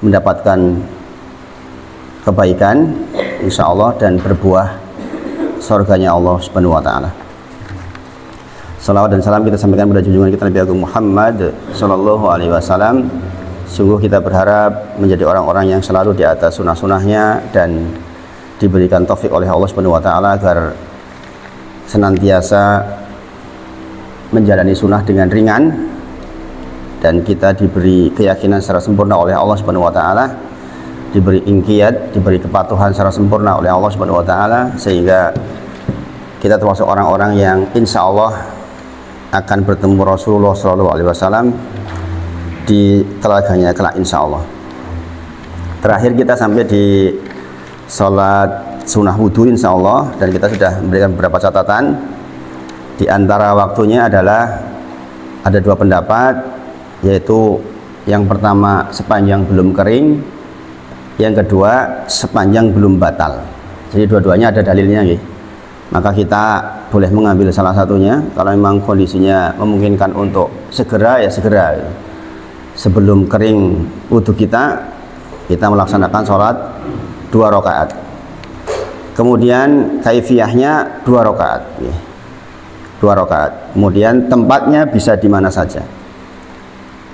mendapatkan kebaikan insya Allah dan berbuah surganya Allah Subhanahu wa taala. Salawat dan salam kita sampaikan pada junjungan kita Nabi Agung Muhammad sallallahu alaihi wasallam. Sungguh kita berharap menjadi orang-orang yang selalu di atas sunnah-sunnahnya dan diberikan taufik oleh Allah Subhanahu wa taala agar senantiasa menjalani sunnah dengan ringan, dan kita diberi keyakinan secara sempurna oleh Allah Subhanahu wa taala, diberi inqiyad, diberi kepatuhan secara sempurna oleh Allah Subhanahu wa taala, sehingga kita termasuk orang-orang yang insya Allah akan bertemu Rasulullah SAW di telaganya kelak insya Allah. Terakhir kita sampai di sholat sunnah wudhu insya Allah, dan kita sudah memberikan beberapa catatan. Di antara waktunya adalah ada dua pendapat, yaitu yang pertama sepanjang belum kering, yang kedua sepanjang belum batal. Jadi dua-duanya ada dalilnya gitu. Maka kita boleh mengambil salah satunya. Kalau memang kondisinya memungkinkan untuk segera, ya segera gitu. Sebelum kering wudhu kita melaksanakan sholat 2 rakaat. Kemudian kaifiyahnya 2 rakaat gitu. 2 rakaat. Kemudian tempatnya bisa di mana saja,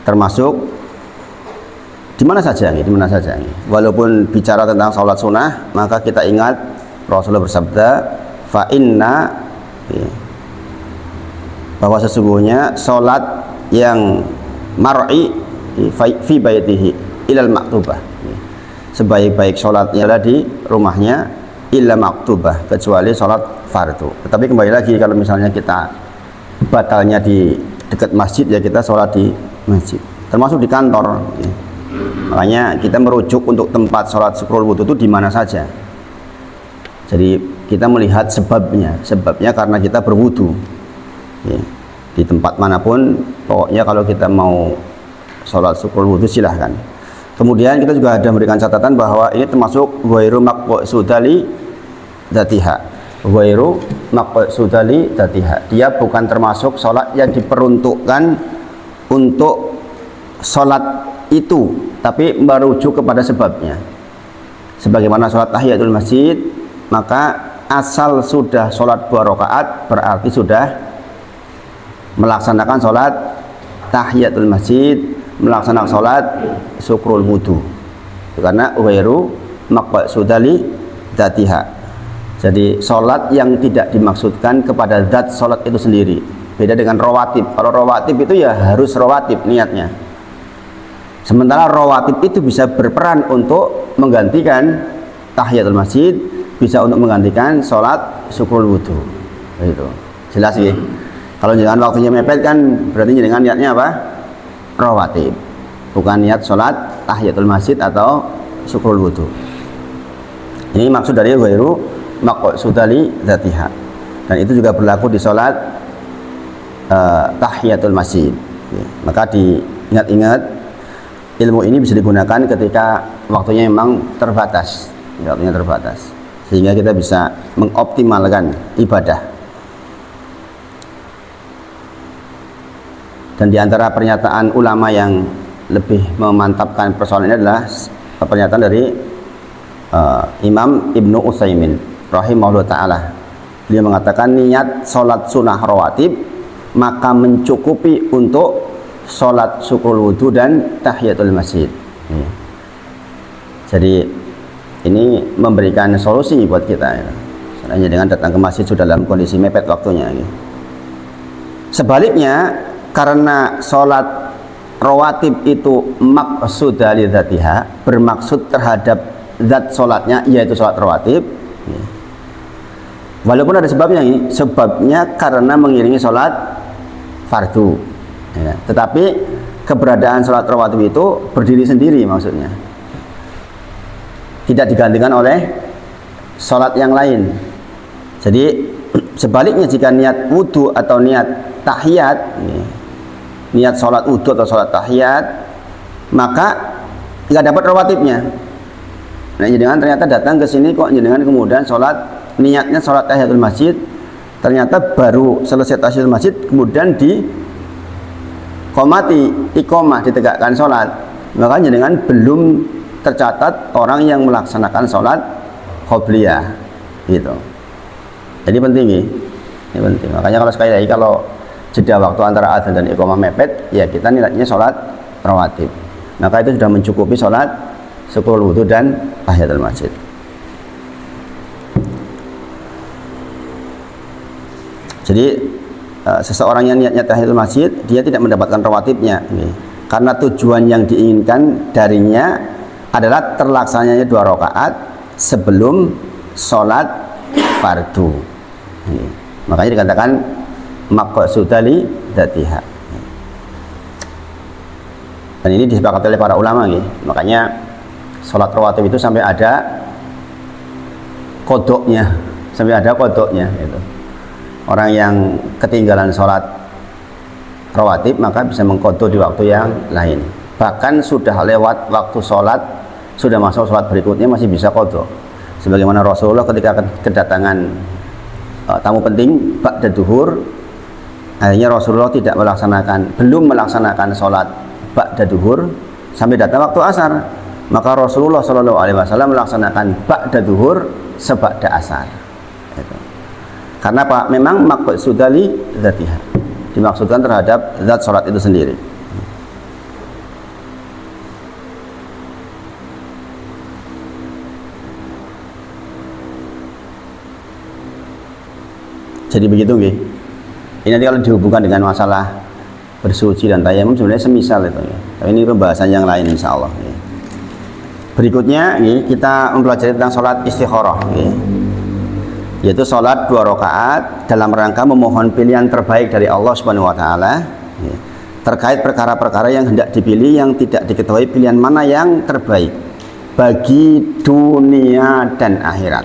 termasuk di mana saja nih, di mana saja nih. Walaupun bicara tentang sholat sunnah, maka kita ingat Rasulullah bersabda, fa inna, bahwa sesungguhnya sholat yang mar'i fi baitihi ilal maktubah, sebaik-baik sholatnya adalah di rumahnya, illa maktubah, kecuali sholat fardu. Tetapi kembali lagi, kalau misalnya kita batalnya di dekat masjid, ya kita sholat di masjid, termasuk di kantor. Makanya kita merujuk untuk tempat sholat syukrul wudhu itu di mana saja. Jadi kita melihat sebabnya karena kita berwudhu di tempat manapun. Pokoknya kalau kita mau sholat syukrul wudhu silahkan. Kemudian kita juga ada memberikan catatan bahwa ini termasuk ghairu maqsudali dzatiha. Ghairu maqsudali dzatiha. Dia bukan termasuk sholat yang diperuntukkan untuk sholat itu, tapi merujuk kepada sebabnya. Sebagaimana sholat tahiyatul masjid, maka asal sudah sholat 2 rakaat berarti sudah melaksanakan sholat tahiyatul masjid, melaksanakan sholat syukrul wudhu, karena ghairu maqsudali dzatiha. Jadi sholat yang tidak dimaksudkan kepada zat sholat itu sendiri. Beda dengan rawatib. Kalau rawatib itu ya harus rawatib niatnya. Sementara rawatib itu bisa berperan untuk menggantikan tahiyatul masjid, bisa untuk menggantikan sholat syukrul wudhu. Itu jelas sih. Kalau jangan waktunya mepet kan berarti dengan niatnya apa? Rawatib, bukan niat sholat tahiyatul masjid atau syukrul wudhu. Ini maksud dari ghairu maqsudali dzatiha, dan itu juga berlaku di sholat tahiyatul masjid. Maka diingat-ingat, ilmu ini bisa digunakan ketika waktunya memang terbatas, sehingga kita bisa mengoptimalkan ibadah. Dan diantara pernyataan ulama yang lebih memantapkan persoalan ini adalah pernyataan dari Imam Ibnu Utsaimin rahimahullah ta'ala. Beliau mengatakan niat sholat sunnah rawatib maka mencukupi untuk sholat syukrul wudhu dan tahiyatul masjid. Jadi ini memberikan solusi buat kita. Hanya dengan datang ke masjid sudah dalam kondisi mepet waktunya. Sebaliknya, karena sholat rawatib itu maqsud dari dzatiha, bermaksud terhadap zat sholatnya, yaitu sholat rawatib. Walaupun ada sebabnya, sebabnya karena mengiringi sholat fardu, tetapi keberadaan sholat rawatib itu berdiri sendiri, maksudnya tidak digantikan oleh sholat yang lain. Jadi sebaliknya, jika niat wudhu atau niat tahiyat, niat sholat wudhu atau sholat tahiyat, maka nggak dapat rawatibnya. Nah, jenengan ternyata datang ke sini kok jenengan kemudian sholat, niatnya sholat tahiyatul masjid, ternyata baru selesai tahiyatul masjid kemudian di komati iqomah, ditegakkan sholat, maka jenengan belum tercatat orang yang melaksanakan sholat qobliyah gitu. Jadi penting ya, ini penting. Makanya kalau sekali lagi kalau jeda waktu antara adzan dan iqamah mepet, ya kita nilainya sholat rawatib. Maka itu sudah mencukupi sholat syukur wudhu dan tahiyatul masjid. Jadi seseorang yang niatnya tahiyatul masjid, dia tidak mendapatkan rawatibnya, karena tujuan yang diinginkan darinya adalah terlaksananya 2 rakaat sebelum sholat fardu. Makanya dikatakan maqsudali dzatiha. Dan ini disepakati oleh para ulama, makanya sholat rawatib itu sampai ada kodoknya, gitu. Orang yang ketinggalan sholat rawatib maka bisa mengkodok di waktu yang lain. Bahkan sudah lewat waktu sholat, sudah masuk sholat berikutnya masih bisa kodok. Sebagaimana Rasulullah ketika kedatangan tamu penting ba'da duhur, akhirnya Rasulullah belum melaksanakan sholat ba'da duhur sampai datang waktu asar. Maka Rasulullah SAW melaksanakan ba'da duhur seba'da asar. Gitu. Karena Pak, memang maqsudali dzatiha, dimaksudkan terhadap zat sholat itu sendiri. Jadi begitu, nggih. Ini nanti kalau dihubungkan dengan masalah bersuci dan tayamum sebenarnya semisal itu, ya. Tapi ini pembahasan yang lain insya Allah. Ya. Berikutnya, kita mempelajari tentang sholat istikharah, yaitu sholat 2 rakaat dalam rangka memohon pilihan terbaik dari Allah Subhanahu Wa Taala terkait perkara-perkara yang hendak dipilih yang tidak diketahui pilihan mana yang terbaik bagi dunia dan akhirat.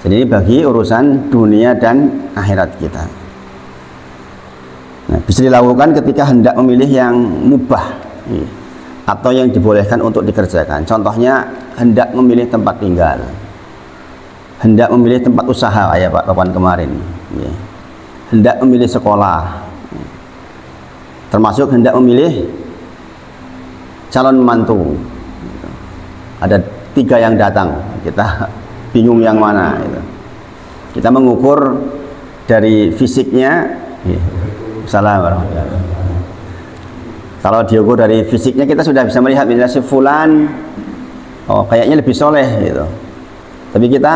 Jadi bagi urusan dunia dan akhirat kita. Nah, bisa dilakukan ketika hendak memilih yang mubah atau yang dibolehkan untuk dikerjakan. Contohnya hendak memilih tempat tinggal, hendak memilih tempat usaha kayak Pak Topan kemarin, hendak memilih sekolah, termasuk hendak memilih calon mantu. Ada 3 yang datang, kita bingung yang mana gitu. Kita mengukur dari fisiknya. Salam warahmatullahi wabarakatuh. Kalau diukur dari fisiknya kita sudah bisa melihat misalnya si fulan, oh kayaknya lebih soleh gitu. Tapi kita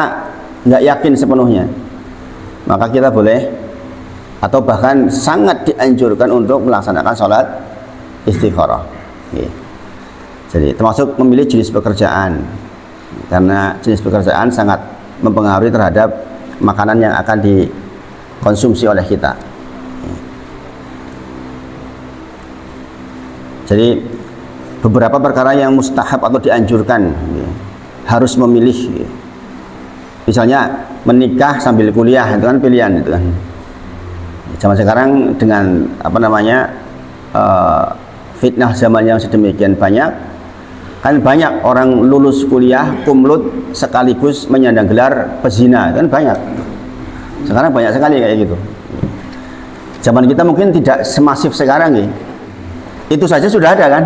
nggak yakin sepenuhnya. Maka kita boleh atau bahkan sangat dianjurkan untuk melaksanakan sholat istikharah. Jadi termasuk memilih jenis pekerjaan, karena jenis pekerjaan sangat mempengaruhi terhadap makanan yang akan dikonsumsi oleh kita. Jadi beberapa perkara yang mustahab atau dianjurkan harus memilih. Misalnya menikah sambil kuliah, itu kan pilihan, itu kan. Zaman sekarang dengan fitnah zaman yang sedemikian banyak, kan banyak orang lulus kuliah kumlut sekaligus menyandang gelar pezina, kan banyak. Sekarang banyak sekali kayak gitu. Zaman kita mungkin tidak semasif sekarang, ya. Itu saja sudah ada kan.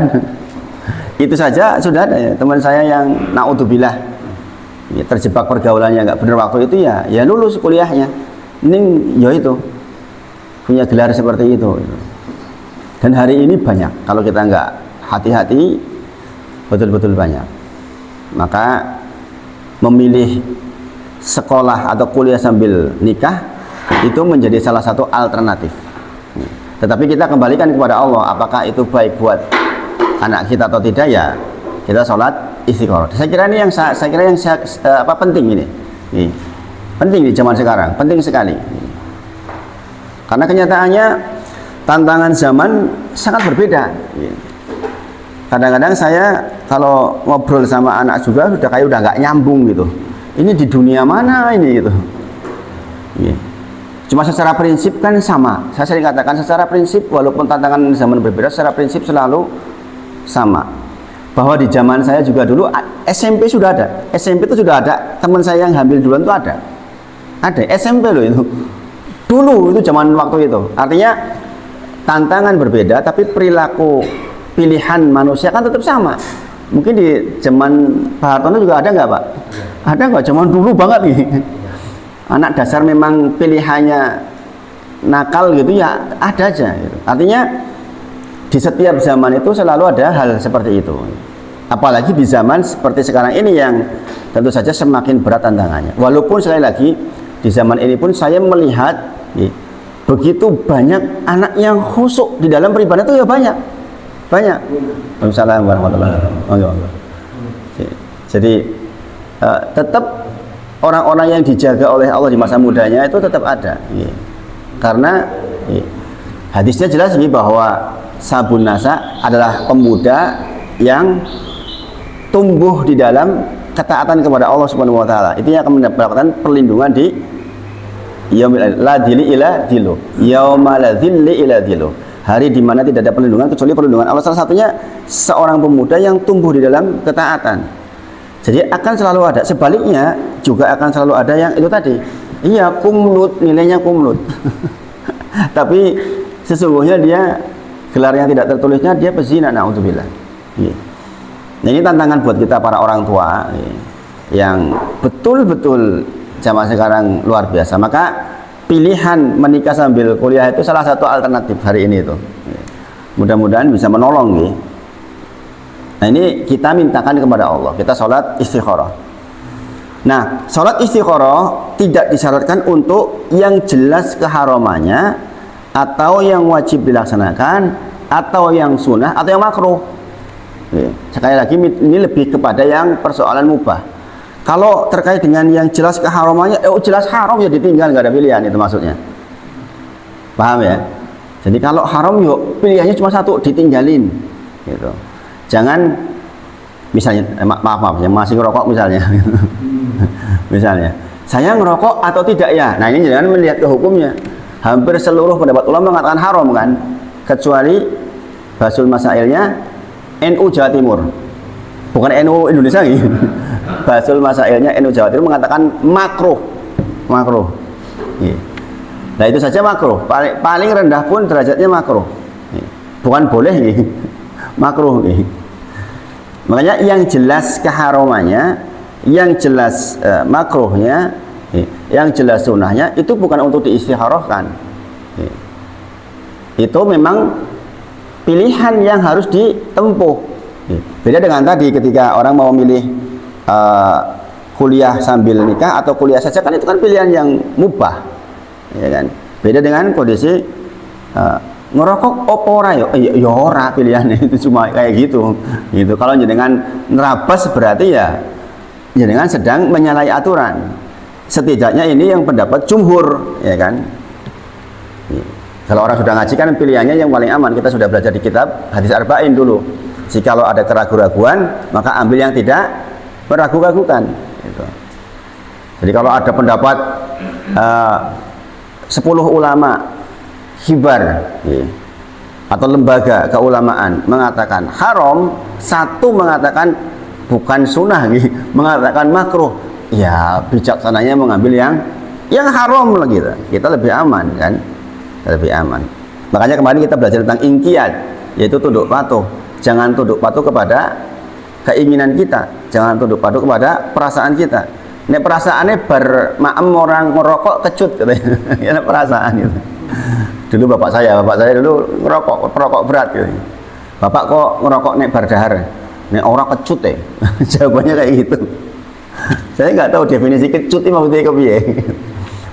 Itu saja sudah ada, ya. Teman saya yang naudzubillah terjebak pergaulannya nggak benar waktu itu, ya lulus kuliahnya, ini ya itu punya gelar seperti itu. Dan hari ini banyak, kalau kita nggak hati-hati betul-betul banyak. Maka memilih sekolah atau kuliah sambil nikah itu menjadi salah satu alternatif. Tetapi kita kembalikan kepada Allah, apakah itu baik buat anak kita atau tidak, ya kita sholat istikharah. Saya kira ini yang penting ini. Penting di zaman sekarang, penting sekali. Karena kenyataannya tantangan zaman sangat berbeda. Kadang-kadang saya kalau ngobrol sama anak juga sudah kayak udah nggak nyambung gitu. Ini di dunia mana ini gitu. Cuma secara prinsip kan sama. Saya sering katakan secara prinsip walaupun tantangan zaman berbeda, secara prinsip selalu sama. Bahwa di zaman saya juga dulu SMP sudah ada. SMP itu sudah ada. Teman saya yang hamil duluan itu ada. Ada SMP loh itu. Dulu itu zaman waktu itu. Artinya tantangan berbeda tapi perilaku pilihan manusia kan tetap sama. Mungkin di zaman Pak Hartono juga ada nggak Pak? Ada nggak? Zaman dulu banget nih. Anak dasar memang pilihannya nakal gitu ya, ada aja gitu. Artinya di setiap zaman itu selalu ada hal seperti itu. Apalagi di zaman seperti sekarang ini yang tentu saja semakin berat tantangannya. Walaupun sekali lagi di zaman ini pun saya melihat begitu banyak anak yang khusyuk di dalam beribadah itu ya banyak. Waalaikumsalam warahmatullahi wabarakatuh. Jadi tetap orang-orang yang dijaga oleh Allah di masa mudanya itu tetap ada. Karena hadisnya jelas bahwa Sabun Nasa adalah pemuda yang tumbuh di dalam ketaatan kepada Allah Subhanahu wa taala. Itu yang akan mendapatkan perlindungan di yaumil la dhilli ila dhillu. Yauma la dhilli ila dhillu. Hari di mana tidak ada perlindungan kecuali perlindungan Allah. Salah satunya seorang pemuda yang tumbuh di dalam ketaatan. Jadi akan selalu ada. Sebaliknya juga akan selalu ada yang itu tadi. Iya, kumnut, nilainya kumnut. Tapi sesungguhnya dia gelarnya tidak tertulisnya dia pezina, naudzubillah. Nah, ini tantangan buat kita para orang tua yang betul-betul zaman sekarang luar biasa. Maka pilihan menikah sambil kuliah itu salah satu alternatif hari ini itu. Mudah-mudahan bisa menolong. Nah, ini kita mintakan kepada Allah. Kita sholat istikharah. Nah, sholat istikharah tidak disyaratkan untuk yang jelas keharamannya, atau yang wajib dilaksanakan, atau yang sunnah, atau yang makruh. Sekali lagi ini lebih kepada yang persoalan mubah. Kalau terkait dengan yang jelas keharamannya, jelas haram ya ditinggal, nggak ada pilihan, itu maksudnya. Paham ya? Jadi kalau haram yuk pilihannya cuma satu, ditinggalin. Gitu. Jangan misalnya maaf yang masih ngerokok misalnya. Misalnya, saya ngerokok atau tidak ya? Nah, ini jangan melihat ke hukumnya. Hampir seluruh pendapat ulama mengatakan haram kan, kecuali Basul Masailnya NU Jawa Timur, bukan NU Indonesia gitu. Basul Masailnya NU Jawa Timur mengatakan makruh. Nah, itu saja makruh. Paling rendah pun derajatnya makruh. Bukan boleh gitu. Makruh. Makanya yang jelas keharamannya, yang jelas makruhnya, yang jelas sunnahnya itu bukan untuk diistikharahkan. Itu memang pilihan yang harus ditempuh. Beda dengan tadi ketika orang mau memilih kuliah sambil nikah atau kuliah saja, kan itu kan pilihan yang mubah, ya kan. Beda dengan kondisi ngerokok opo ora ya ora pilihannya itu cuma kayak gitu. Kalau jenengan nerabas berarti ya jenengan sedang menyalahi aturan. Setidaknya ini yang pendapat jumhur, ya kan. Kalau orang sudah ngaji kan pilihannya yang paling aman. Kita sudah belajar di kitab hadis arba'in dulu. Jikalau ada keraguan-raguan, maka ambil yang tidak meragu-ragukan. Jadi kalau ada pendapat 10 ulama hibar atau lembaga keulamaan mengatakan haram, satu mengatakan bukan sunnah, mengatakan makruh, ya bijaksananya mengambil yang haram lagi. Kita lebih aman kan, lebih aman. Makanya kemarin kita belajar tentang ingkiyat, yaitu tunduk patuh. Jangan tunduk patuh kepada keinginan kita, jangan tunduk patuh kepada perasaan kita. Ini perasaannya bermaem orang merokok kecut katanya. Ya perasaan gitu. Dulu bapak saya dulu perokok berat gitu. Bapak kok ngerokok nek bardahar? Nek orang kecut ya. Jawabannya kayak gitu. Saya nggak tahu definisi kecut itu maksudnya kepiye.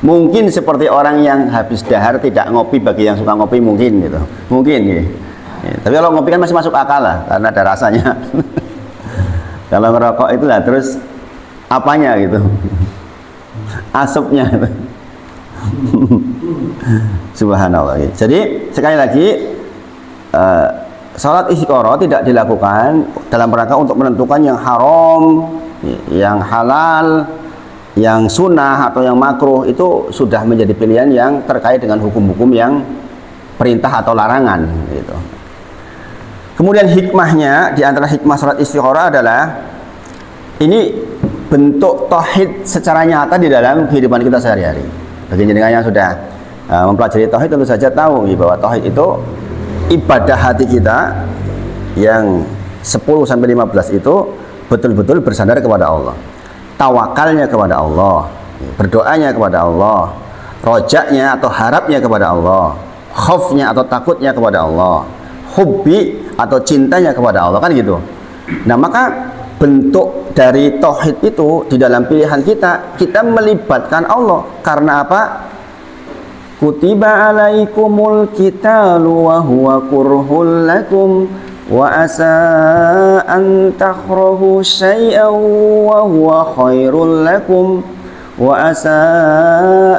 Mungkin seperti orang yang habis dahar tidak ngopi, bagi yang suka ngopi mungkin gitu. Mungkin gitu. Ya, tapi kalau ngopi kan masih masuk akal lah karena ada rasanya. Kalau ngerokok itulah terus apanya gitu. Asapnya. Subhanallah. Jadi sekali lagi salat istiqoroh tidak dilakukan dalam rangka untuk menentukan yang haram, yang halal, yang sunnah atau yang makruh. Itu sudah menjadi pilihan yang terkait dengan hukum-hukum yang perintah atau larangan gitu. Kemudian hikmahnya, di antara hikmah salat istiqoroh adalah ini bentuk tauhid secara nyata di dalam kehidupan kita sehari-hari. Bagi jenengan yang sudah mempelajari tauhid tentu saja tahu bahwa tauhid itu ibadah hati kita yang 10 sampai 15 itu betul-betul bersandar kepada Allah. Tawakalnya kepada Allah, berdoanya kepada Allah, rojaknya atau harapnya kepada Allah, khaufnya atau takutnya kepada Allah, hubbi atau cintanya kepada Allah, kan gitu. Nah, maka bentuk dari tauhid itu di dalam pilihan kita melibatkan Allah. Karena apa? Kutiba alaikumul qitalu wa huwa kurhul lakum wa asa an takrahu syai'an wa huwa khairul lakum wa asa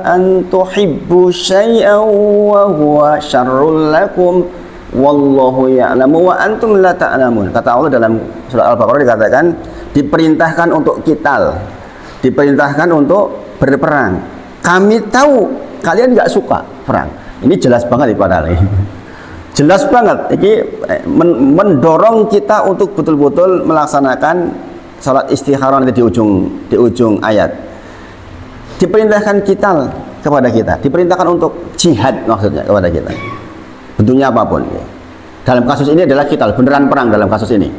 an tuhibbu syai'an wa huwa syarrul lakum wallahu ya'lamu wa antum la ta'lamun. Kata Allah dalam surah Al-Baqarah dikatakan diperintahkan untuk qital, diperintahkan untuk berperang. Kami tahu kalian nggak suka perang. Ini jelas banget padahal ini. Jelas banget, ini mendorong kita untuk betul-betul melaksanakan salat istikharah di ujung ayat. Diperintahkan qital kepada kita, diperintahkan untuk jihad maksudnya kepada kita. Bentuknya apapun. Dalam kasus ini adalah qital, beneran perang dalam kasus ini.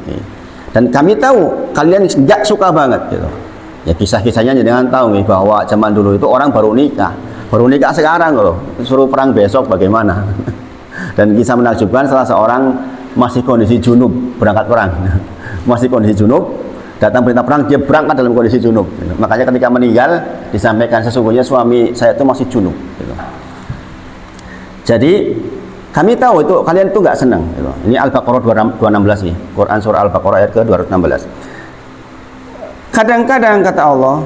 Dan kami tahu kalian nggak suka banget gitu. Ya kisah-kisahnya jangan tahu nih bahwa zaman dulu itu orang baru nikah sekarang loh, suruh perang besok bagaimana? Dan kisah menakjubkan, salah seorang masih kondisi junub berangkat perang, masih kondisi junub, datang perintah perang, dia berangkat dalam kondisi junub. Makanya ketika meninggal disampaikan sesungguhnya suami saya itu masih junub. Gitu. Jadi kami tahu itu kalian itu nggak senang. Gitu. Ini Al-Baqarah 216 nih, Quran surah Al-Baqarah ayat ke 216. Kadang-kadang kata Allah,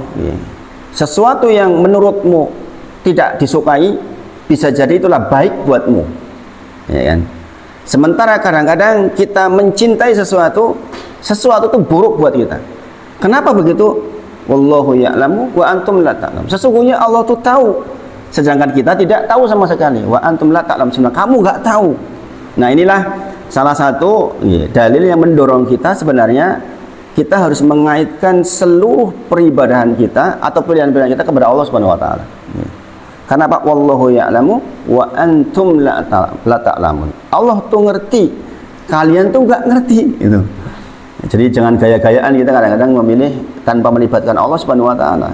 sesuatu yang menurutmu tidak disukai bisa jadi itulah baik buatmu, ya kan? Sementara kadang-kadang kita mencintai sesuatu itu buruk buat kita. Kenapa begitu? Wallahu ya'lamu wa antum la ta'lam. Sesungguhnya Allah tuh tahu, sedangkan kita tidak tahu sama sekali. Wa antum la ta'lam, sebenarnya kamu nggak tahu. Nah, inilah salah satu dalil yang mendorong kita sebenarnya kita harus mengaitkan seluruh peribadahan kita atau pilihan-pilihan kita kepada Allah Subhanahu wa taala. Karena Pak wallahu ya'lamu wa antum la ta'lamun. Allah tuh ngerti, kalian tuh nggak ngerti itu. Jadi jangan gaya-gayaan kita kadang-kadang memilih tanpa melibatkan Allah Subhanahu wa taala.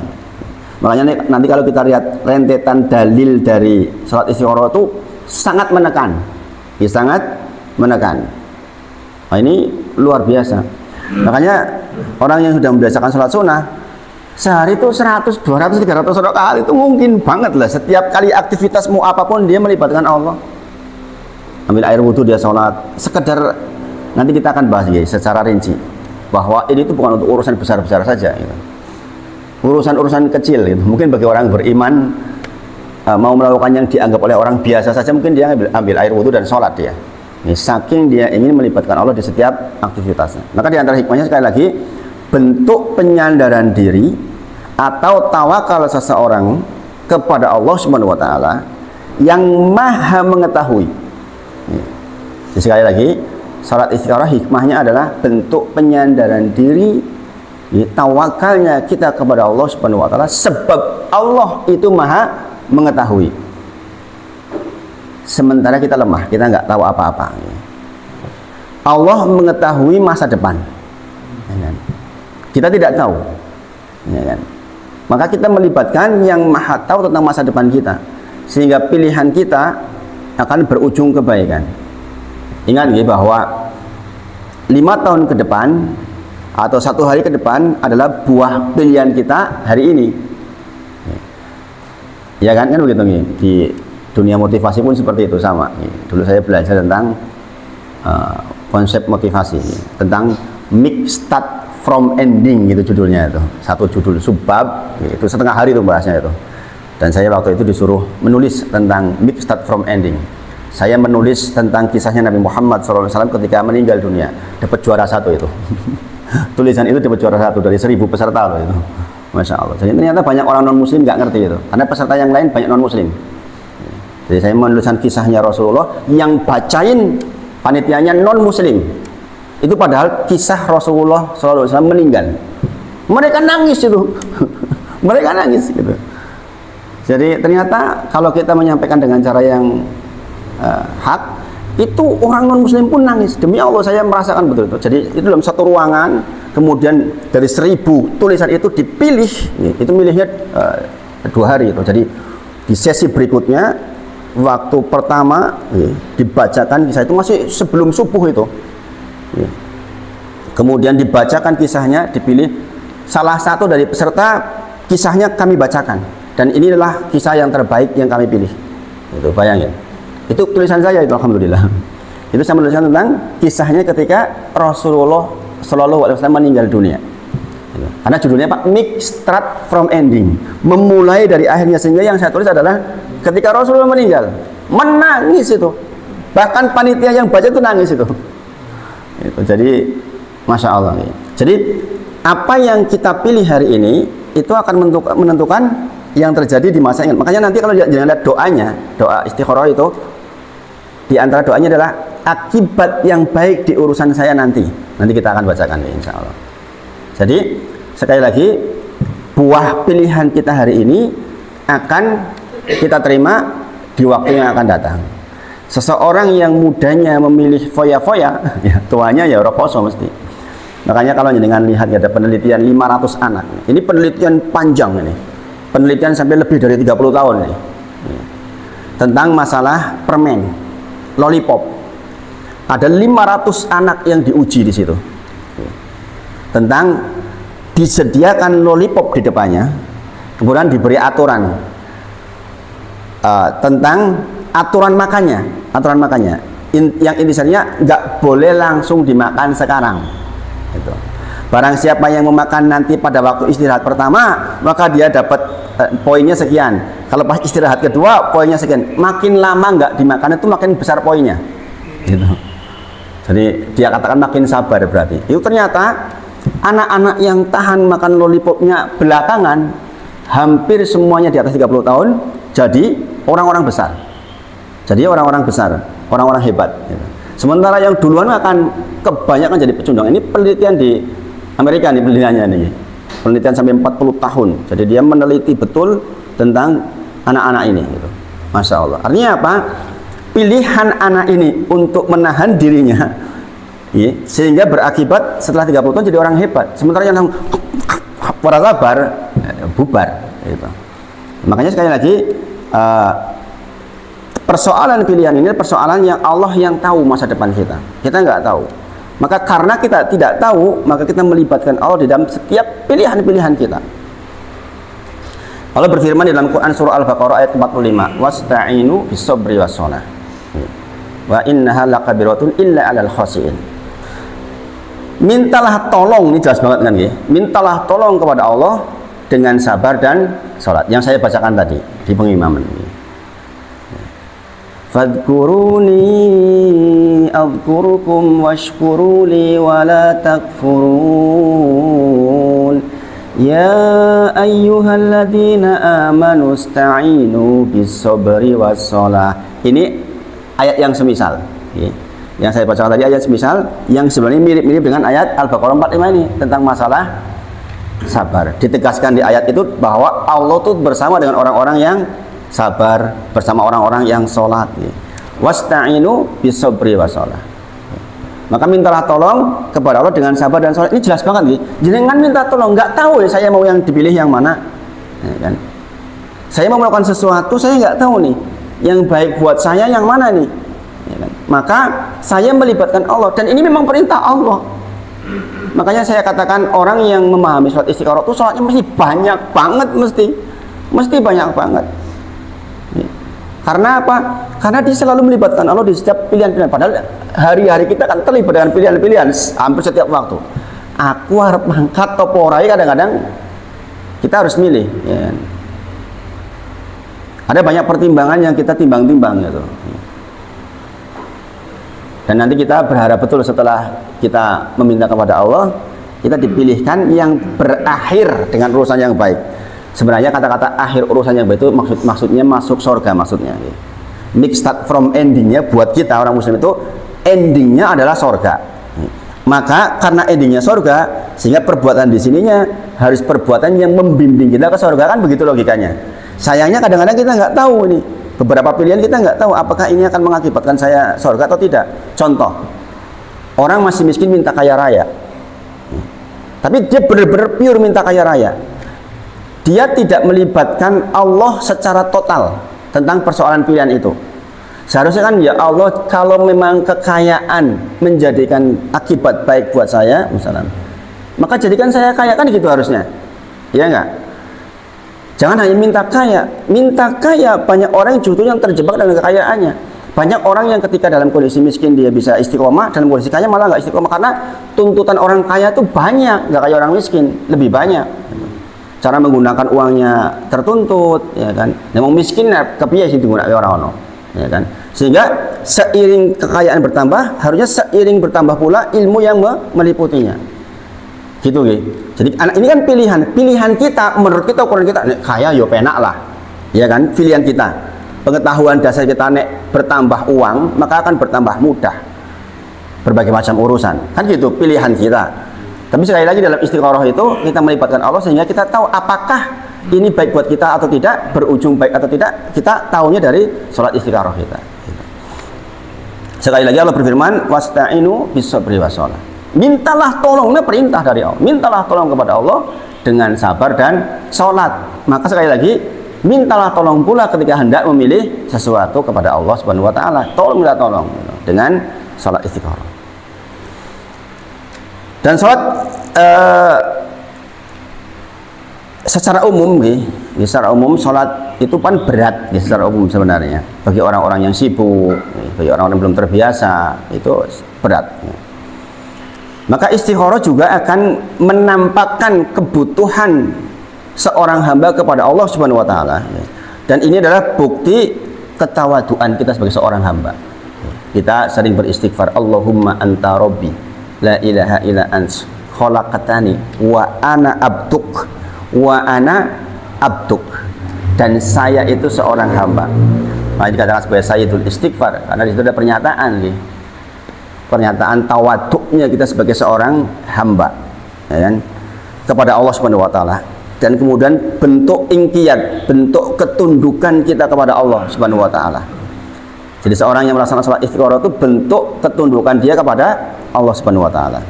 Makanya nanti kalau kita lihat rentetan dalil dari salat istikharah itu sangat menekan. Ya, sangat menekan. Nah, ini luar biasa. Makanya orang yang sudah membiasakan salat sunnah sehari itu 100, 200, 300 rakaat itu mungkin banget lah. Setiap kali aktivitasmu apapun dia melibatkan Allah. Ambil air wudhu dia sholat. Sekedar nanti kita akan bahas ya secara rinci bahwa ini itu bukan untuk urusan besar-besar saja. Gitu. Urusan-urusan kecil. Gitu. Mungkin bagi orang beriman mau melakukan yang dianggap oleh orang biasa saja mungkin dia ambil air wudhu dan sholat dia. Ini saking dia ingin melibatkan Allah di setiap aktivitasnya. Maka di antara hikmahnya sekali lagi bentuk penyandaran diri atau tawakal seseorang kepada Allah Subhanahu wa taala yang Maha mengetahui. Jadi sekali lagi, salat istikharah hikmahnya adalah bentuk penyandaran diri, tawakalnya kita kepada Allah Subhanahu wa taala sebab Allah itu Maha mengetahui. Sementara kita lemah, kita nggak tahu apa-apa. Allah mengetahui masa depan. Kita tidak tahu, ya kan? Maka kita melibatkan yang Maha tahu tentang masa depan kita, sehingga pilihan kita akan berujung kebaikan. Ingat ya bahwa 5 tahun ke depan atau 1 hari ke depan adalah buah pilihan kita hari ini. Ya kan begitu nih. Di dunia motivasi pun seperti itu sama. Dulu saya belajar tentang konsep motivasi, tentang make start from ending gitu judulnya itu. Satu judul subbab itu setengah hari itu bahasnya itu. Dan saya waktu itu disuruh menulis tentang make start from ending. Saya menulis tentang kisahnya Nabi Muhammad SAW ketika meninggal dunia, dapat juara 1 itu. Tulisan itu dapat juara 1 dari 1000 peserta loh itu. Masya Allah. Jadi ternyata banyak orang non muslim nggak ngerti itu, karena peserta yang lain banyak non muslim. Jadi saya menuliskan kisahnya Rasulullah yang bacain panitianya non muslim. Itu padahal kisah Rasulullah SAW meninggal. Mereka nangis itu. Mereka nangis gitu. Jadi ternyata kalau kita menyampaikan dengan cara yang hak, Itu orang non muslim pun nangis. Demi Allah saya merasakan betul itu. Jadi itu dalam satu ruangan, kemudian dari 1000 tulisan itu dipilih, itu milihnya 2 hari itu. Jadi di sesi berikutnya, waktu pertama dibacakan kisah itu masih sebelum subuh itu. Kemudian dibacakan kisahnya, dipilih salah satu dari peserta, kisahnya kami bacakan. Dan ini adalah kisah yang terbaik yang kami pilih. Itu bayangin. Itu tulisan saya itu, alhamdulillah. Itu saya menuliskan tentang kisahnya ketika Rasulullah Shallallahu Alaihi Wasallam meninggal dunia. Karena judulnya Pak, start from ending, memulai dari akhirnya. Sehingga yang saya tulis adalah ketika Rasulullah meninggal, menangis itu. Bahkan panitia yang baca itu nangis itu. Jadi, masya Allah. Jadi apa yang kita pilih hari ini itu akan menentukan yang terjadi di masa ini. Makanya nanti kalau jangan lihat doanya, doa istikharah itu, di antara doanya adalah akibat yang baik di urusan saya nanti. Nanti kita akan bacakan ya, insya Allah. Jadi sekali lagi, buah pilihan kita hari ini akan kita terima di waktu yang akan datang. Seseorang yang mudanya memilih foya-foya, ya, tuanya ya rokoso mesti. Makanya kalau dengan lihat ada penelitian 500 anak. Ini penelitian panjang ini. Penelitian sampai lebih dari 30 tahun ini. Tentang masalah permen, lollipop. Ada 500 anak yang diuji di situ. Tentang disediakan lollipop di depannya, kemudian diberi aturan tentang aturan makannya. Yang intinya nggak boleh langsung dimakan sekarang. Gitu. Barang siapa yang memakan nanti pada waktu istirahat pertama, maka dia dapat poinnya sekian. Kalau pas istirahat kedua, poinnya sekian. Makin lama nggak dimakan itu makin besar poinnya. Gitu. Jadi dia katakan makin sabar berarti. Itu ternyata anak-anak yang tahan makan lollipopnya belakangan, hampir semuanya di atas 30 tahun, jadi orang-orang besar. Jadi orang-orang besar, orang-orang hebat. Gitu. Sementara yang duluan akan kebanyakan jadi pecundang. Ini penelitian di Amerika nih, penelitiannya nih. Penelitian sampai 40 tahun. Jadi dia meneliti betul tentang anak-anak ini gitu. Masya Allah. Artinya apa? Pilihan anak ini untuk menahan dirinya, ya, sehingga berakibat setelah 30 tahun jadi orang hebat. Sementara yang para sabar bubar gitu. Makanya sekali lagi, persoalan pilihan ini persoalan yang Allah yang tahu masa depan kita. Kita nggak tahu. Maka karena kita tidak tahu, maka kita melibatkan Allah di dalam setiap pilihan-pilihan kita. Allah berfirman di dalam Quran surah Al-Baqarah ayat 45, wasta'inu bis-sabri was-shalah. Wa innaha lakabiratun illa 'alal khashiin. Mintalah tolong, ini jelas banget kan ya. Mintalah tolong kepada Allah dengan sabar dan salat. Yang saya bacakan tadi di pengimaman ini. Fadkuruni adkurukum washkuruli wa la takfurun. Ya ayyuhalladzina amanu ista'inu bis-sabri was-shalah. Ini ayat yang semisal. Yang saya bacakan tadi ayat semisal yang sebenarnya mirip-mirip dengan ayat Al-Baqarah 45 ini tentang masalah sabar. Ditegaskan di ayat itu bahwa Allah tuh bersama dengan orang-orang yang sabar, bersama orang-orang yang sholat. Wasta'inu bis-sabri was-shalah. Maka mintalah tolong kepada Allah dengan sabar dan sholat. Ini jelas banget nih. Jangan minta tolong, nggak tahu ya saya mau yang dipilih yang mana. Ya, kan? Saya mau melakukan sesuatu, saya nggak tahu nih yang baik buat saya yang mana nih. Ya, kan? Maka saya melibatkan Allah, dan ini memang perintah Allah. Makanya saya katakan orang yang memahami sholat istikharah itu sholatnya mesti banyak banget, mesti banyak banget. Ya. Karena apa? Karena dia selalu melibatkan Allah di setiap pilihan-pilihan. Padahal hari-hari kita kan terlibat dengan pilihan-pilihan hampir setiap waktu. Aku harap mangkat topo rai, kadang-kadang kita harus milih. Ya. Ada banyak pertimbangan yang kita timbang-timbang gitu. Dan nanti kita berharap betul setelah kita meminta kepada Allah, kita dipilihkan yang berakhir dengan urusan yang baik. Sebenarnya kata-kata akhir urusan yang baik itu maksudnya masuk surga maksudnya. Start from endingnya buat kita orang muslim itu endingnya adalah surga. Maka karena endingnya surga, sehingga perbuatan di sininya harus perbuatan yang membimbing kita ke surga, kan begitu logikanya. Sayangnya kadang-kadang kita nggak tahu ini Beberapa pilihan kita nggak tahu apakah ini akan mengakibatkan saya surga atau tidak. Contoh, orang masih miskin minta kaya raya, tapi dia benar-benar pure minta kaya raya. Dia tidak melibatkan Allah secara total tentang persoalan pilihan itu. Seharusnya kan, ya Allah, kalau memang kekayaan menjadikan akibat baik buat saya, misalnya, maka jadikan saya kaya, kan gitu harusnya. Ya enggak? Jangan hanya minta kaya banyak orang justru yang terjebak dengan kekayaannya. Banyak orang yang ketika dalam kondisi miskin dia bisa istiqomah, dalam kondisi kaya malah nggak istiqomah, karena tuntutan orang kaya itu banyak, nggak kayak orang miskin, lebih banyak. Cara menggunakan uangnya tertuntut, ya kan? Yang miskin kepiye sih digunakan orang-orang, ya kan? Sehingga seiring kekayaan bertambah, harusnya seiring bertambah pula ilmu yang meliputinya. Gitu, gitu. Jadi ini kan pilihan kita, menurut kita, ukuran kita, nek kaya yo penak lah, ya kan? Pilihan kita, pengetahuan dasar kita, nek bertambah uang maka akan bertambah mudah berbagai macam urusan, kan gitu pilihan kita. Tapi sekali lagi dalam istikharah itu kita melibatkan Allah sehingga kita tahu apakah ini baik buat kita atau tidak, berujung baik atau tidak, kita tahunya dari sholat istikharah kita. Sekali lagi Allah berfirman, wasta'inu bis-sabri was-shalah. Mintalah tolong, ini perintah dari Allah. Mintalah tolong kepada Allah dengan sabar dan sholat. Maka sekali lagi, mintalah tolong pula ketika hendak memilih sesuatu kepada Allah Subhanahu wa taala. Tolong minta tolong dengan sholat istikharah. Dan sholat secara umum, secara umum sholat itu kan berat, secara umum sebenarnya bagi orang-orang yang sibuk, bagi orang-orang yang belum terbiasa itu berat. Maka istikharah juga akan menampakkan kebutuhan seorang hamba kepada Allah Subhanahu wa taala. Dan ini adalah bukti ketawaduan kita sebagai seorang hamba. Kita sering beristighfar, Allahumma anta rabbi la ilaha illa ants khalaqtani wa ana abduk wa ana abduk, dan saya itu seorang hamba. Maka dikatakan sebagai sayyidul istighfar karena di situ ada pernyataan tawaduknya kita sebagai seorang hamba, ya kan, kepada Allah Subhanahu wa taala. Dan kemudian bentuk ingkiyat, bentuk ketundukan kita kepada Allah Subhanahu wa taala. Jadi seorang yang melaksanakan salat istikharah itu bentuk ketundukan dia kepada Allah Subhanahu wa taala.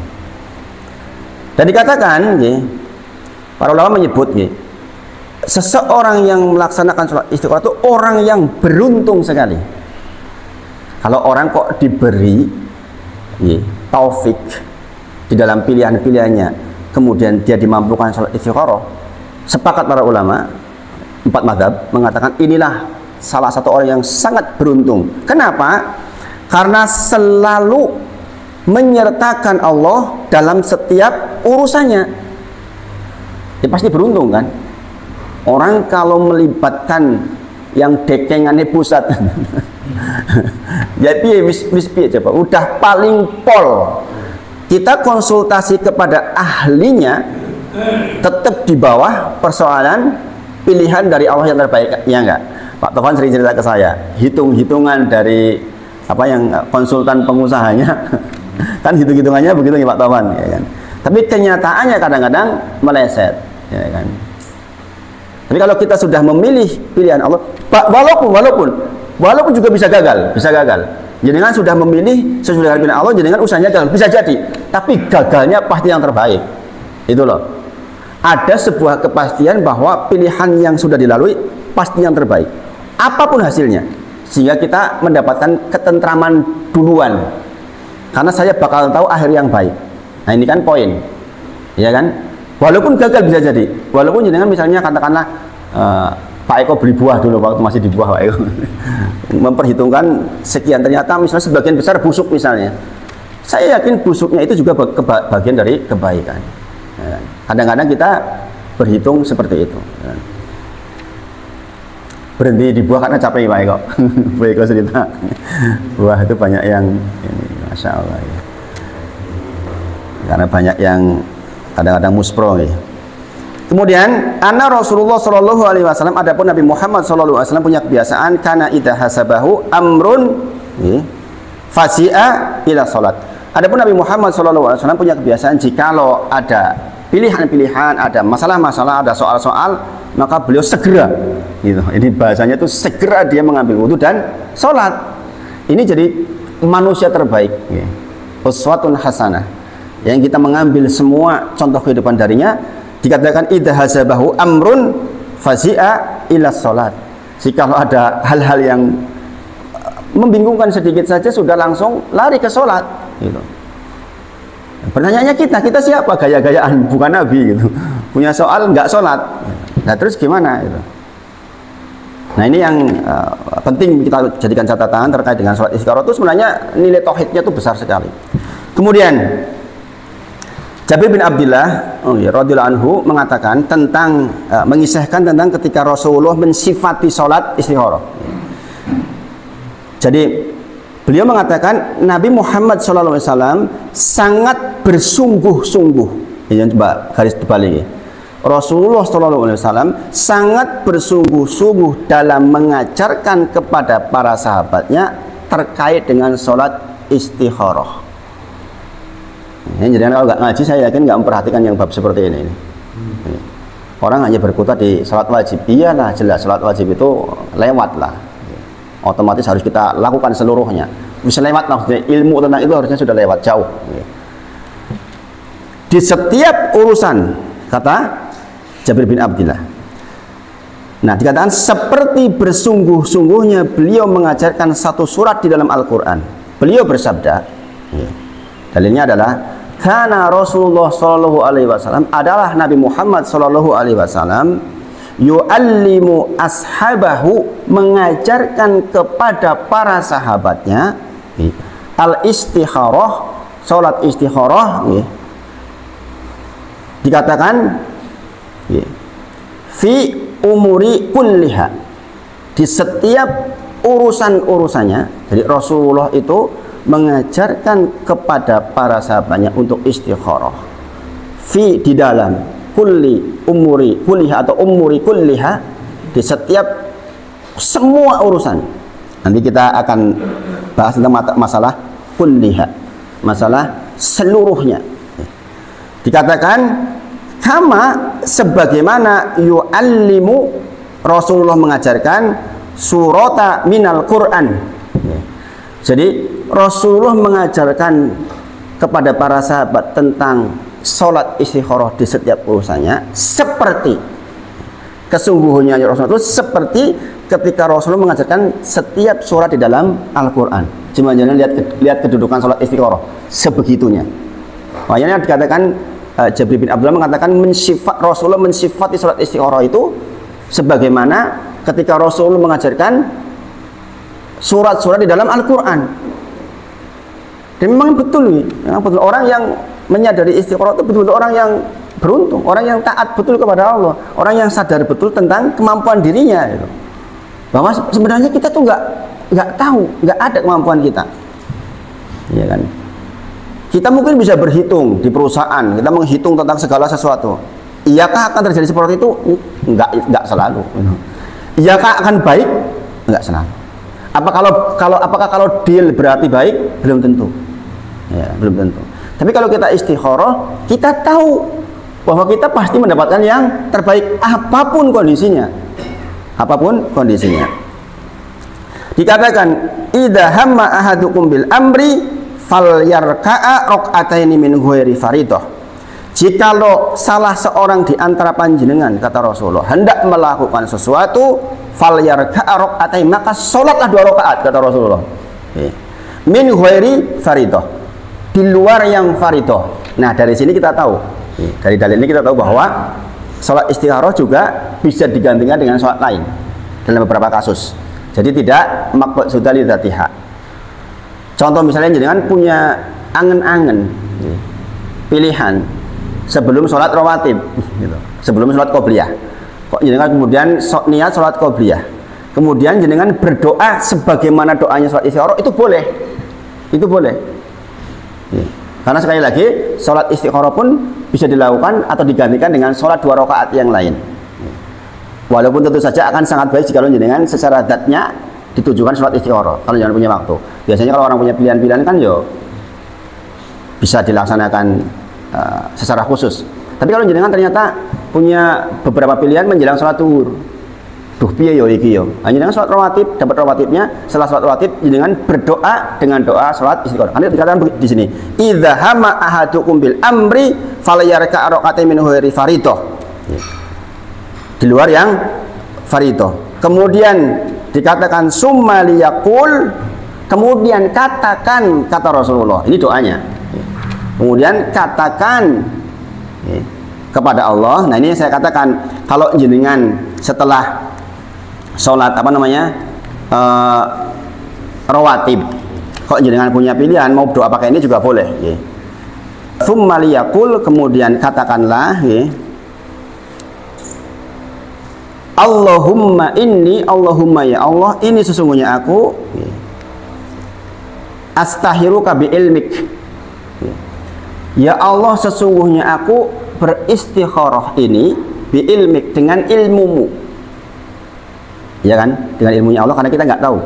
Dan dikatakan, para ulama menyebut, seseorang yang melaksanakan salat istikharah itu orang yang beruntung sekali. Kalau orang kok diberi taufik di dalam pilihan-pilihannya, kemudian dia dimampukan salat istikharah, sepakat para ulama 4 mazhab mengatakan inilah salah satu orang yang sangat beruntung. Kenapa? Karena selalu menyertakan Allah dalam setiap urusannya. Ya pasti beruntung kan? Orang kalau melibatkan yang dekengannya pusat ya piye wis piye coba, udah paling pol, kita konsultasi kepada ahlinya tetap di bawah persoalan pilihan dari Allah yang terbaik, ya enggak? Pak Tovan sering cerita ke saya, hitung-hitungan dari apa yang konsultan pengusahanya kan hitung-hitungannya begitu ya Pak Tovan, ya kan? Tapi kenyataannya kadang-kadang meleset, ya kan? Tapi kalau kita sudah memilih pilihan Allah, walaupun juga bisa gagal. Jenengan sudah memilih sesuai dengan pilihan Allah, jenengan usahanya gagal, bisa jadi. Tapi gagalnya pasti yang terbaik. Itu loh. Ada sebuah kepastian bahwa pilihan yang sudah dilalui pasti yang terbaik. Apapun hasilnya, sehingga kita mendapatkan ketentraman duluan. Karena saya bakal tahu akhir yang baik. Nah ini kan poin, ya kan? Walaupun gagal bisa jadi. Walaupun jenengan misalnya katakanlah Pak Eko beli buah dulu waktu masih di buah Pak Eko, memperhitungkan sekian, ternyata misalnya sebagian besar busuk misalnya. Saya yakin busuknya itu juga bagian dari kebaikan. Kadang-kadang kita berhitung seperti itu. Berhenti di buah karena capek Pak Eko. Pak Eko cerita buah itu banyak yang ini, masya Allah ya. Karena banyak yang kadang-kadang muspro ya. Kemudian anna Rasulullah Shallallahu alaihi wasallam, adapun Nabi Muhammad Shallallahu alaihi wasallam punya kebiasaan kana idza hasabahu amrun fasi'a ila salat. Adapun Nabi Muhammad Shallallahu alaihi wasallam punya kebiasaan jikalau ada pilihan-pilihan, ada masalah-masalah, ada soal-soal, maka beliau segera gitu. Ini bahasanya itu segera dia mengambil wudhu dan sholat. Ini jadi manusia terbaik, uswatun hasanah, yang kita mengambil semua contoh kehidupan darinya. Dikatakan idza hasabahu amrun fazi'a ila sholat. Jika ada hal-hal yang membingungkan sedikit saja sudah langsung lari ke sholat gitu. Pertanyaannya kita siapa? Gaya-gayaan, bukan Nabi gitu. Punya soal nggak sholat. Nah terus gimana gitu? Nah ini yang penting kita jadikan catatan terkait dengan sholat istikharah. Itu sebenarnya nilai tauhidnya itu besar sekali. Kemudian Jabir bin Abdullah radhiyallahu anhu mengatakan tentang mengisahkan tentang ketika Rasulullah mensifati sholat istikharah. Jadi beliau mengatakan Nabi Muhammad SAW sangat bersungguh-sungguh. Ini coba garis dibalik. Rasulullah SAW sangat bersungguh-sungguh dalam mengajarkan kepada para sahabatnya terkait dengan sholat istikharah. Ini jadi kalau nggak ngaji saya yakin nggak memperhatikan yang bab seperti ini. Orang hanya berkutat di sholat wajib. Iyalah jelas sholat wajib itu lewat lah. Otomatis harus kita lakukan seluruhnya. Bisa lewat maksudnya ilmu tentang itu harusnya sudah lewat jauh. Di setiap urusan, kata Jabir bin Abdullah. Nah, dikatakan seperti bersungguh-sungguhnya beliau mengajarkan satu surat di dalam Al-Quran. Beliau bersabda, dalilnya adalah karena Rasulullah Shallallahu Alaihi Wasallam adalah Nabi Muhammad Shallallahu Alaihi Wasallam yu'allimu ashabahu mengajarkan kepada para sahabatnya al-istikharah, salat istikharah dikatakan fi umuri kulliha, di setiap urusan-urusannya. Jadi Rasulullah itu mengajarkan kepada para sahabatnya untuk istikharah fi, di dalam kulli umuri kulliha atau umuri kulliha, di setiap semua urusan. Nanti kita akan bahas tentang masalah kulliha, masalah seluruhnya. Dikatakan kama, sebagaimana yu'allimu, Rasulullah mengajarkan surata minal Quran. Jadi Rasulullah mengajarkan kepada para sahabat tentang sholat istikharah di setiap urusannya, seperti kesungguhannya Rasulullah itu seperti ketika Rasulullah mengajarkan setiap surat di dalam Al-Quran. Cuma jangan lihat kedudukan sholat istikharah sebegitunya. Makanya dikatakan Jabir bin Abdullah mengatakan Rasulullah mensifati sholat istikharah itu sebagaimana ketika Rasulullah mengajarkan surat-surat di dalam Al-Quran. Dan memang betul, betul orang yang menyadari istikharah itu betul-betul orang yang beruntung, orang yang taat betul kepada Allah, orang yang sadar betul tentang kemampuan dirinya gitu. Bahwa sebenarnya kita tuh nggak tahu, nggak ada kemampuan kita, ya kan? Kita mungkin bisa berhitung di perusahaan, kita menghitung tentang segala sesuatu. Iyakah akan terjadi seperti itu? Enggak selalu. Iyakah akan baik? Enggak selalu. Apakah kalau deal berarti baik? Belum tentu. Ya, belum tentu. Tapi kalau kita istikharah, kita tahu bahwa kita pasti mendapatkan yang terbaik apapun kondisinya. Apapun kondisinya. Dikatakan idza hamma ahadukum bil amri falyarka'a rak'ataini min ghairi faridah. Jikalau salah seorang di antara panjenengan, kata Rasulullah, hendak melakukan sesuatu, falyarka'a rak'ataini, maka salatlah 2 rakaat, kata Rasulullah. Min ghairi faridah, di luar yang faridah. Nah, dari sini kita tahu, dari dalil ini kita tahu bahwa salat istikharah juga bisa digantikan dengan salat lain dalam beberapa kasus. Jadi tidak maqsudah li dzatiha. Contoh misalnya jenengan punya angen-angen pilihan sebelum sholat rawatib gitu, sebelum sholat qobliyah, kok jenengan kemudian niat sholat qobliyah, kemudian jenengan berdoa sebagaimana doanya sholat istikharah, itu boleh, itu boleh. Karena sekali lagi sholat istikharah pun bisa dilakukan atau digantikan dengan sholat 2 rakaat yang lain. Walaupun tentu saja akan sangat baik jika jenengan secara zatnya ditujukan sholat istikharah kalau jangan punya waktu. Biasanya kalau orang punya pilihan-pilihan kan yo bisa dilaksanakan secara khusus. Tapi kalau jenengan ternyata punya beberapa pilihan menjelang sholat zuhur, duh piye yo iki yo. Jenengan sholat rawatib, dapat rawatibnya, setelah sholat rawatib jenengan berdoa dengan doa sholat istikharah. Nanti dikatakan di sini, idza hama ahadukum bil amri falyarka rakaatayn min ghairi fardhah. Di luar yang fardhah. Kemudian dikatakan summa liyaqul, kemudian katakan, kata Rasulullah, ini doanya. Kemudian katakan kepada Allah. Nah, ini saya katakan, kalau jenengan setelah sholat rawatib, kalau jenengan punya pilihan mau doa pakai ini juga boleh. Summa liyaqul, kemudian katakanlah, Allahumma inni, Allahumma ya Allah, ini sesungguhnya aku astahiruka bi ilmik. Ya Allah, sesungguhnya aku beristikharah ini bi ilmik, dengan ilmumu. Ya kan? Dengan ilmunya Allah, karena kita nggak tahu.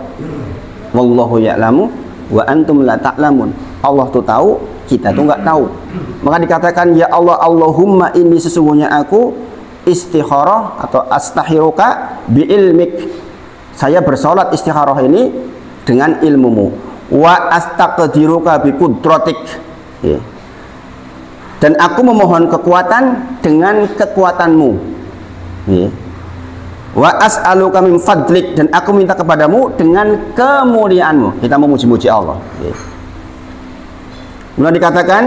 Wallahu ya'lamu wa antum la ta'lamun. Allah tuh tahu, kita tuh nggak tahu. Maka dikatakan ya Allah, Allahumma ini sesungguhnya aku istikharah atau astahiruka bi ilmik. Saya bersolat istikharah ini dengan ilmumu. Wa astaqdiruka bi qudratik. Dan aku memohon kekuatan dengan kekuatanmu. Wa as'aluka min fadlik, dan aku minta kepadamu dengan kemuliaanmu. Kita memuji-muji Allah. Kemudian dikatakan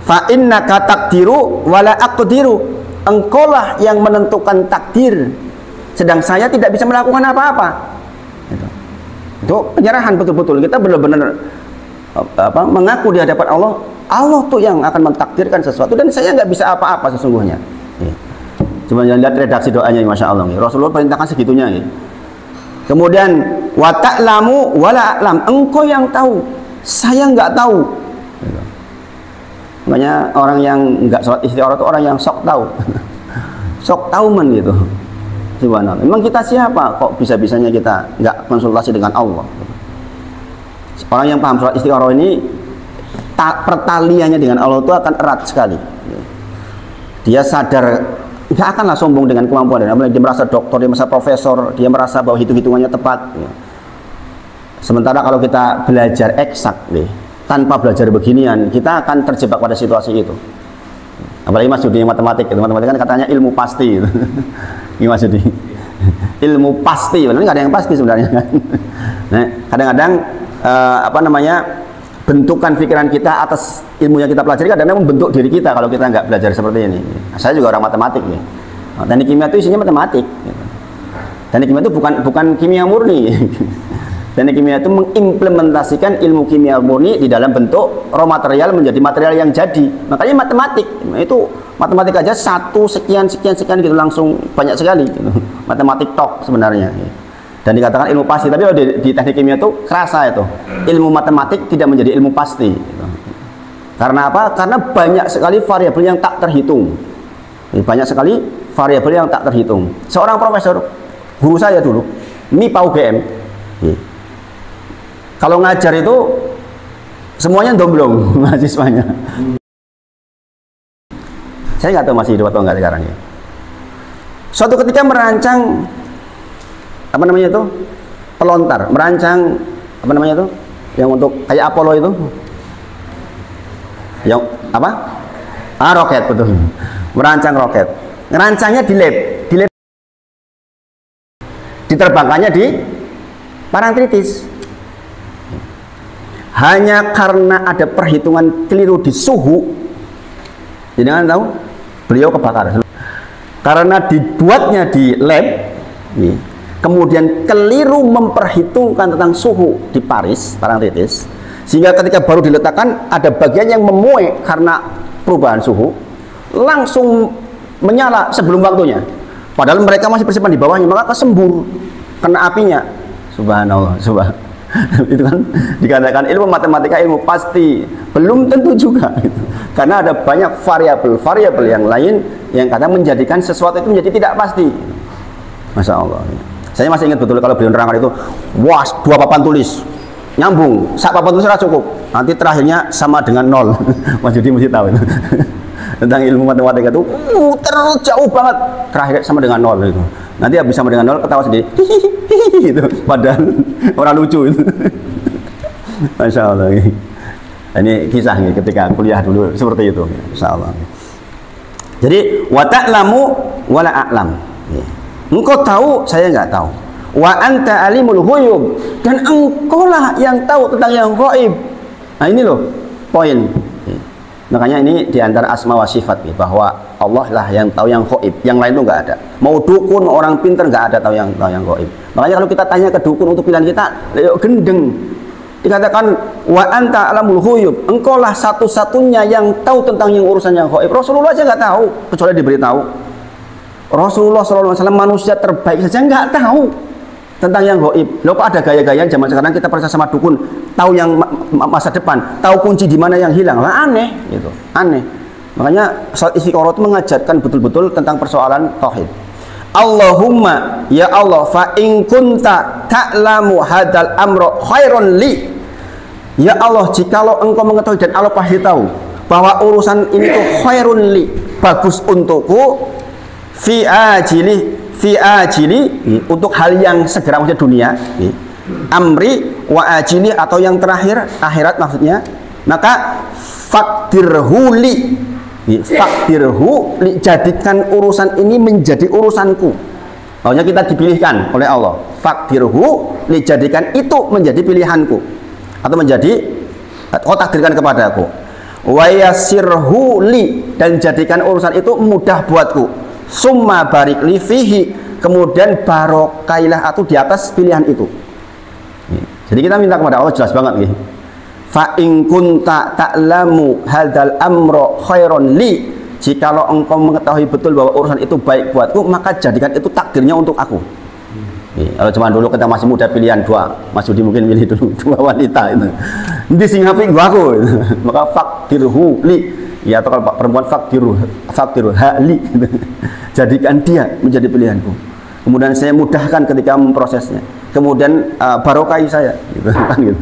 fa innaka taqdiru wa la aqdiru. Engkaulah yang menentukan takdir, sedang saya tidak bisa melakukan apa-apa. Itu penyerahan betul-betul. Kita benar-benar mengaku di hadapan Allah. Allah tuh yang akan mentakdirkan sesuatu, dan saya nggak bisa apa-apa sesungguhnya. Cuma lihat redaksi doanya, masya Allah. Rasulullah perintahkan segitunya. Kemudian wa ta'lamu wa la a'lam. Engkau yang tahu, saya nggak tahu. Makanya orang yang nggak sholat istikharah itu orang yang sok tahu. Sok tahu men gitu. Subhanallah. Memang kita siapa kok bisa-bisanya kita nggak konsultasi dengan Allah? Orang yang paham sholat istikharah ini, pertaliannya dengan Allah itu akan erat sekali. Dia sadar, nggak akanlah sombong dengan kemampuan. Dia merasa doktor, dia merasa profesor, dia merasa bahwa hitung-hitungannya tepat. Sementara kalau kita belajar eksak, tanpa belajar beginian, kita akan terjebak pada situasi itu. Apalagi Mas Yudi yang matematik kan katanya ilmu pasti. Ini Mas Yudi, ilmu pasti, benar nggak ada yang pasti sebenarnya kan. Nah, kadang-kadang bentukan pikiran kita atas ilmu yang kita pelajari kadang-kadang membentuk diri kita kalau kita nggak belajar seperti ini. Saya juga orang matematik nih. Teknik kimia itu isinya matematik. Teknik kimia itu bukan kimia murni. Teknik kimia itu mengimplementasikan ilmu kimia murni di dalam bentuk raw material menjadi material yang jadi. Makanya matematik itu, matematik aja satu sekian gitu langsung banyak sekali gitu. Matematik tok sebenarnya. Dan dikatakan ilmu pasti, tapi kalau di teknik kimia itu kerasa itu ilmu matematik tidak menjadi ilmu pasti gitu. Karena apa? Karena banyak sekali variabel yang tak terhitung. Banyak sekali variabel yang tak terhitung. Seorang profesor, guru saya dulu, MIPA UGM, kalau ngajar itu semuanya domblong mahasiswanya. Saya nggak tahu masih hidup atau enggak sekarang ya. Suatu ketika merancang pelontar, merancang yang untuk kayak Apollo itu, yang roket, betul, merancang roket, ngerancangnya di lab, diterbangkannya di Parangtritis. Hanya karena ada perhitungan keliru di suhu, jangan tahu, beliau kebakar. Karena dibuatnya di lab, kemudian keliru memperhitungkan tentang suhu di Parangtritis, sehingga ketika baru diletakkan ada bagian yang memuai karena perubahan suhu, langsung menyala sebelum waktunya. Padahal mereka masih bersimpan di bawahnya, maka kesembur kena apinya. Subhanallah, itu kan dikatakan ilmu matematika ilmu pasti, belum tentu juga gitu. Karena ada banyak variabel yang lain yang kadang menjadikan sesuatu itu menjadi tidak pasti. Masya Allah. Saya masih ingat betul kalau beliau nerangkan itu, wah, 2 papan tulis nyambung, sak papan tulis sudah cukup, nanti terakhirnya sama dengan 0. Mas Yudi mesti tahu itu. tentang ilmu matematika itu terus jauh banget, terakhir sama dengan nol itu. Nanti habis sama dengan nol ketawa sendiri gitu, padahal orang lucu itu. Masya Allah. Ini kisah nih ketika kuliah dulu seperti itu, Masya Allah. Jadi wa ta'lamu wa la a'lam. Engkau tahu, saya nggak tahu. Wa anta alimul ghuyub, dan engkau lah yang tahu tentang yang gaib. Nah ini loh poin. Makanya ini diantara asma wa sifat bahwa Allah lah yang tahu yang gaib, yang lain itu nggak ada. Mau dukun orang pinter nggak ada tahu yang gaib. Makanya kalau kita tanya ke dukun untuk pilihan kita, yuk gendeng. Dikatakan wa anta alamul ghuyub, engkau lah satu-satunya yang tahu tentang yang urusan yang gaib. Rasulullah aja nggak tahu kecuali diberitahu. Rasulullah SAW manusia terbaik saja nggak tahu tentang yang gaib. Loh kok ada gaya-gaya zaman sekarang kita percaya sama dukun, tahu yang masa depan, tahu kunci di mana yang hilang. Lah aneh gitu, aneh. Makanya salat istiqoroh itu mengajarkan betul-betul tentang persoalan tauhid. Allahumma ya Allah, fa in kunta ta'lamu hadal amro khairon li. Ya Allah, jikalau engkau mengetahui dan Allah pasti tahu bahwa urusan ini tuh khairun li, bagus untukku, fi ajili untuk hal yang segera, maksudnya dunia, amri wa ajili atau yang terakhir akhirat maksudnya, maka fakdirhu li, jadikan urusan ini menjadi urusanku. Maksudnya kita dipilihkan oleh Allah, fakdirhu li, jadikan itu menjadi pilihanku atau menjadi kau takdirkan kepadaku, wa yassirhu li, dan jadikan urusan itu mudah buatku, summa barik li fihi, kemudian barokailah aku di atas pilihan itu. Jadi kita minta kepada Allah jelas banget gitu. Fa in kunta ta'lamu hadzal amro khairon li, jikalau engkau mengetahui betul bahwa urusan itu baik buatku, maka jadikan itu takdirnya untuk aku. Kalau zaman dulu kita masih muda, pilihan dua, Mas Yudi mungkin milih dulu dua wanita itu. Di singhapi gua aku, maka fakdirhu li, ya, atau kalau perempuan fakdiru hali, jadikan dia menjadi pilihanku. Kemudian saya mudahkan ketika memprosesnya. Kemudian barokai saya, gitu kan gitu.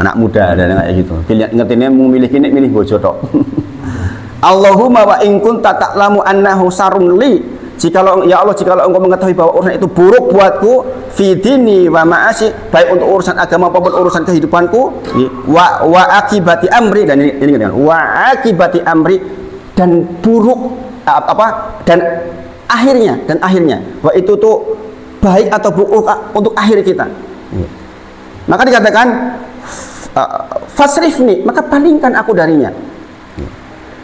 Anak muda dan kayak gitu. Pilihan ngertinya mau milih kini, milih bojo tok. Allahumma wa in kunta ta'lamu annahu sarun li, jikalau ya Allah, jikalau engkau mengetahui bahwa urusan itu buruk buatku, fi dini wa ma'asi, baik untuk urusan agama maupun urusan kehidupanku, wa akibati amri, dan ini kan wa akibati amri, dan buruk dan akhirnya wa itu tuh baik atau buruk untuk akhir kita. Maka dikatakan fasrifni, maka palingkan aku darinya.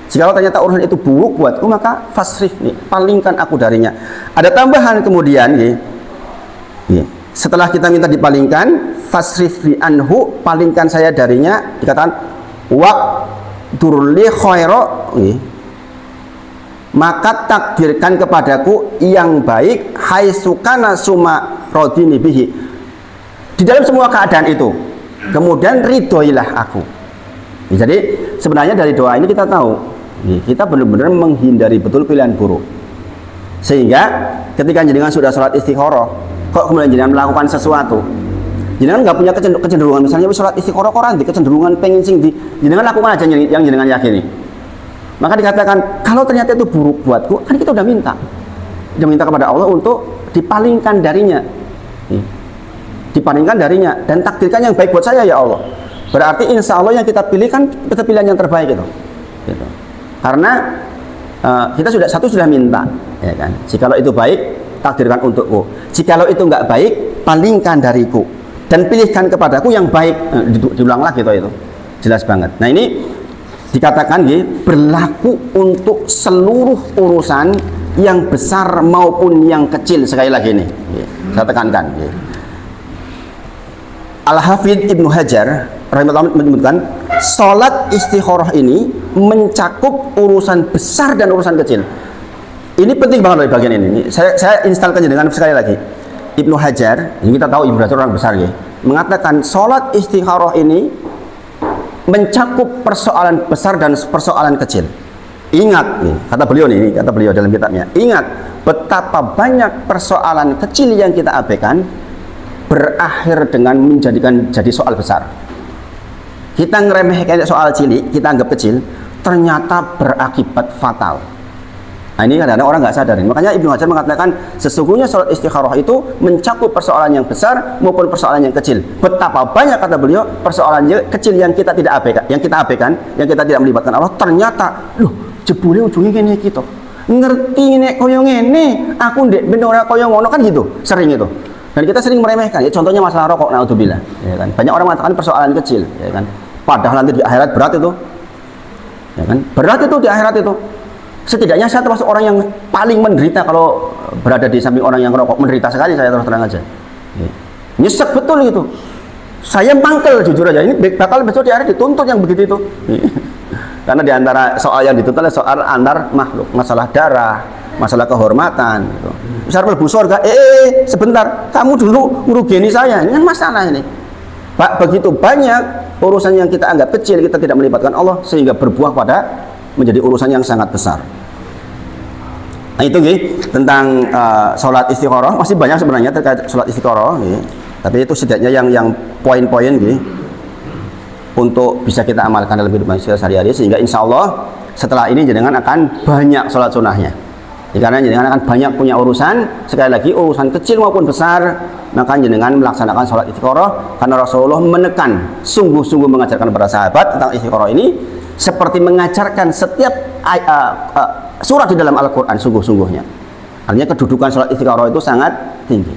Jikalau ternyata urusan itu buruk buatku, maka fasrifni, palingkan aku darinya. Ada tambahan kemudian, setelah kita minta dipalingkan, fasrifni anhu, palingkan saya darinya, dikatakan waqdurli khaira, maka takdirkan kepadaku yang baik, haitsukana suma rodini bihi, di dalam semua keadaan itu, kemudian ridhoilah aku. Jadi sebenarnya dari doa ini kita tahu kita benar-benar menghindari betul pilihan buruk, sehingga ketika jenengan sudah sholat istikharah, kok kemudian jenengan melakukan sesuatu, jenengan nggak punya kecenderungan, misalnya sholat istikharah kok nanti kecenderungan pengen sing di, jenengan lakukan aja yang jenengan yakini. Maka dikatakan kalau ternyata itu buruk buatku, kan kita udah minta kepada Allah untuk dipalingkan darinya, dan takdirkan yang baik buat saya ya Allah. Berarti insya Allah yang kita pilih kan kita pilihan yang terbaik itu. Gitu. Karena kita sudah minta, ya kan? Jikalau itu baik, takdirkan untukku. Jikalau itu enggak baik, palingkan dariku dan pilihkan kepadaku yang baik. Diulang lagi itu jelas banget. Nah ini dikatakan berlaku untuk seluruh urusan yang besar maupun yang kecil. Sekali lagi nih, saya tekankan. Al-Hafidz Ibnu Hajar rahimahullah menyebutkan sholat istikharah ini mencakup urusan besar dan urusan kecil. Ini penting banget loh bagian ini. Saya instalkan dengan sekali lagi. Ibnu Hajar, ini kita tahu Ibnu Hajar orang besar mengatakan sholat istikharah ini mencakup persoalan besar dan persoalan kecil. Ingat kata beliau dalam kitabnya, ingat betapa banyak persoalan kecil yang kita abaikan berakhir dengan menjadikan jadi soal besar. Kita ngeremehkan soal cilik, kita anggap kecil, ternyata berakibat fatal. Nah, ini kadang-kadang orang nggak sadarin. Makanya Ibnu Hajar mengatakan sesungguhnya sholat istikharah itu mencakup persoalan yang besar maupun persoalan yang kecil. Betapa banyak, kata beliau, persoalan kecil yang kita tidak abaikan, yang kita tidak melibatkan Allah. Ternyata, loh, jebule ujungnya gini gitu. Ngerti nek koyo ngene, aku ndek ben ora koyo ngono, kan gitu. Sering itu. Dan kita sering meremehkan. Ya contohnya masalah rokok, naudzubillah, ya kan. Banyak orang mengatakan persoalan kecil, ya kan. Padahal nanti di akhirat berat itu. Ya kan? Berat itu di akhirat itu. Setidaknya saya termasuk orang yang paling menderita kalau berada di samping orang yang merokok. Menderita sekali saya, terus terang aja. Nyesek betul gitu. Saya mangkel jujur aja. Ini bakal besok di akhirat dituntut yang begitu itu. Karena diantara soal yang dituntut adalah soal antar makhluk, masalah darah, masalah kehormatan. Gitu. Besar mlebu surga. Sebentar, kamu dulu ngerugeni saya. Ini kan masalah ini. Pak, begitu banyak urusan yang kita anggap kecil, kita tidak melibatkan Allah sehingga berbuah pada menjadi urusan yang sangat besar. Nah itu tentang sholat istikharah. Masih banyak sebenarnya terkait sholat istikharah, tapi itu setidaknya yang poin-poin untuk bisa kita amalkan dalam kehidupan sehari-hari, sehingga insya Allah setelah ini jenengan akan banyak sholat sunnahnya. Karena jenengan akan banyak punya urusan, sekali lagi urusan kecil maupun besar, maka jenengan melaksanakan sholat istikharah. Karena Rasulullah menekan, sungguh-sungguh mengajarkan para sahabat tentang istikharah ini seperti mengajarkan setiap surat di dalam Al-Quran sungguh-sungguhnya. Artinya kedudukan sholat istikharah itu sangat tinggi.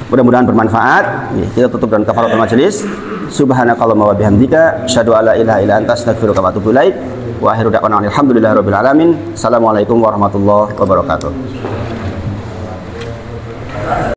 Mudah-mudahan bermanfaat. Kita tutup dengan kafaratul majelis. Subhanakallahumma wa bihamdika asyhadu an la ilaha illa anta astaghfiruka wa atubu ilaik. Wa akhiru da'wana alhamdulillahirabbil alamin. Assalamualaikum warahmatullahi wabarakatuh.